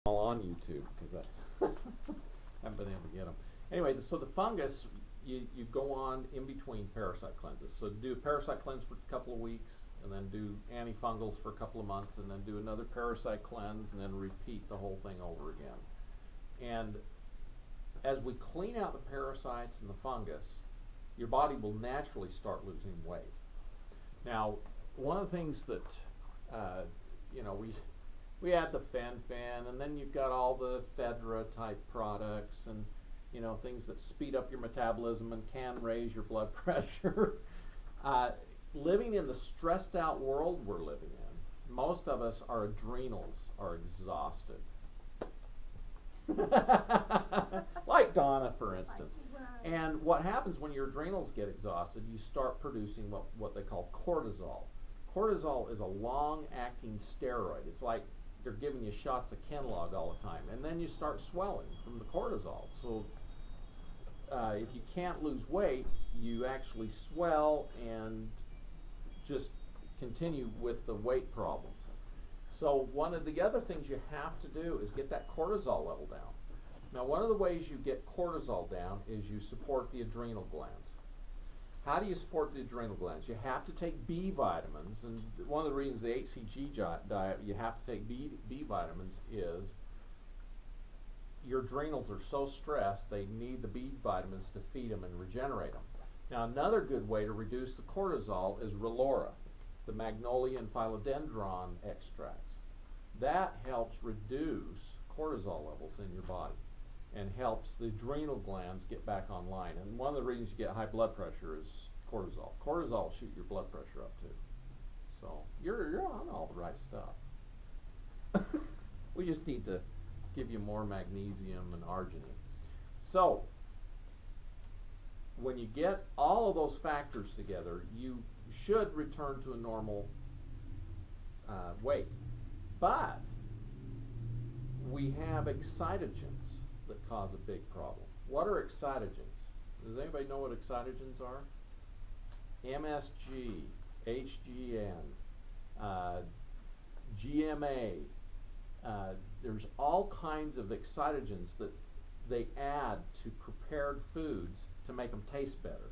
all on YouTube because I haven't been able to get them. Anyway, so the fungus, you go on in between parasite cleanses. So do a parasite cleanse for a couple of weeks, and then do antifungals for a couple of months, and then do another parasite cleanse, and then repeat the whole thing over again. And as we clean out the parasites and the fungus, your body will naturally start losing weight. Now, one of the things that we add the fen-phen, and then you've got all the Fedra type products, and things that speed up your metabolism and can raise your blood pressure. Living in the stressed out world we're living in, most of us, our adrenals are exhausted. Like Donna, for instance. And what happens when your adrenals get exhausted, you start producing what they call cortisol. Cortisol is a long-acting steroid. It's like they're giving you shots of Kenlog all the time. And then you start swelling from the cortisol. So if you can't lose weight, you actually swell and just continue with the weight problems. So one of the other things you have to do is get that cortisol level down. Now, one of the ways you get cortisol down is you support the adrenal glands. How do you support the adrenal glands? You have to take B vitamins, and one of the reasons the HCG diet you have to take B vitamins is your adrenals are so stressed they need the B vitamins to feed them and regenerate them. Now, another good way to reduce the cortisol is Relora, the magnolia and philodendron extracts. That helps reduce cortisol levels in your body and helps the adrenal glands get back online. And one of the reasons you get high blood pressure is cortisol. Cortisol will shoot your blood pressure up too. So you're on all the right stuff. We just need to give you more magnesium and arginine. So when you get all of those factors together, you should return to a normal weight. But we have excitogens that cause a big problem. What are excitogens? Does anybody know what excitogens are? MSG, HGN, GMA. There's all kinds of excitogens that they add to prepared foods to make them taste better.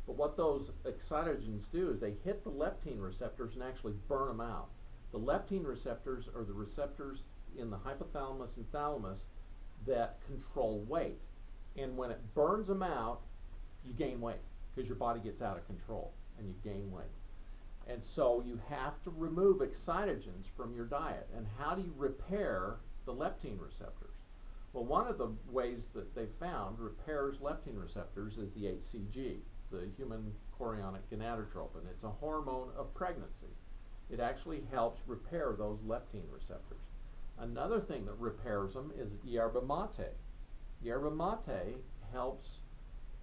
But what those excitogens do is they hit the leptin receptors and actually burn them out. The leptin receptors are the receptors in the hypothalamus and thalamus that control weight. And when it burns them out, you gain weight because your body gets out of control and you gain weight. And so you have to remove excitogens from your diet. And how do you repair the leptin receptors? Well, one of the ways that they found repairs leptin receptors is the HCG, the human chorionic gonadotropin. It's a hormone of pregnancy. It actually helps repair those leptin receptors. Another thing that repairs them is yerba mate. Yerba mate helps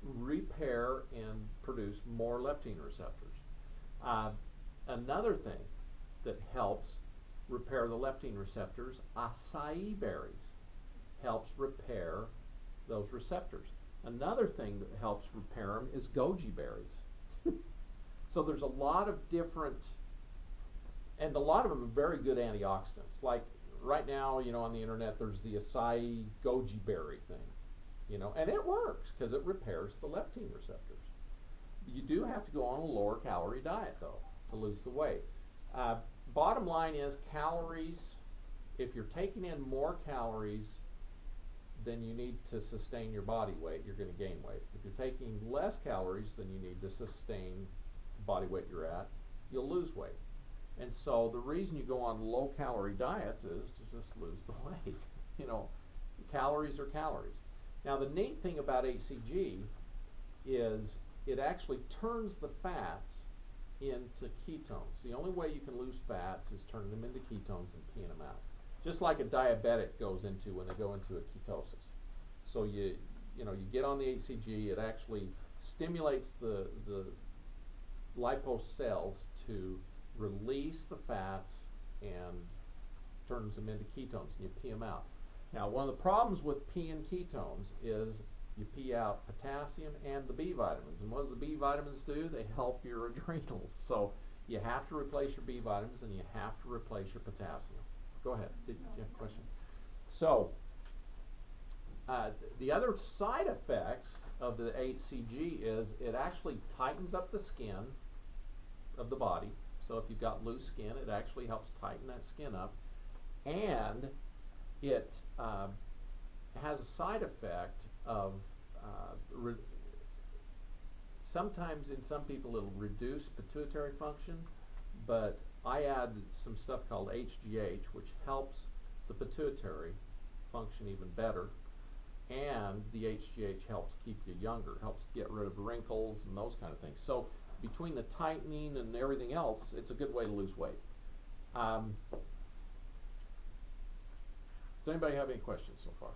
repair and produce more leptin receptors. Another thing that helps repair the leptin receptors, acai berries, helps repair those receptors. Another thing that helps repair them is goji berries. So there's a lot of different, and a lot of them are very good antioxidants. Like right now, on the internet, there's the acai goji berry thing, and it works because it repairs the leptin receptors. You do have to go on a lower calorie diet though to lose the weight. Bottom line is calories. If you're taking in more calories than you need to sustain your body weight, you're going to gain weight. If you're taking less calories than you need to sustain the body weight you're at, you'll lose weight. And so the reason you go on low calorie diets is to just lose the weight. Calories are calories. Now the neat thing about HCG is it actually turns the fats into ketones. The only way you can lose fats is turning them into ketones and peeing them out. Just like a diabetic goes into when they go into a ketosis. So you get on the HCG, it actually stimulates the lipase cells to release the fats and turns them into ketones, and you pee them out. Now, one of the problems with peeing ketones is you pee out potassium and the B vitamins. And what does the B vitamins do? They help your adrenals. So you have to replace your B vitamins and you have to replace your potassium. Go ahead. Did you have a question? So, the other side effects of the HCG is it actually tightens up the skin of the body. So if you've got loose skin, it actually helps tighten that skin up. And it has a side effect of sometimes in some people it'll reduce pituitary function, but I add some stuff called HGH, which helps the pituitary function even better, and the HGH helps keep you younger, helps get rid of wrinkles and those kind of things. So between the tightening and everything else, it's a good way to lose weight. Does anybody have any questions so far?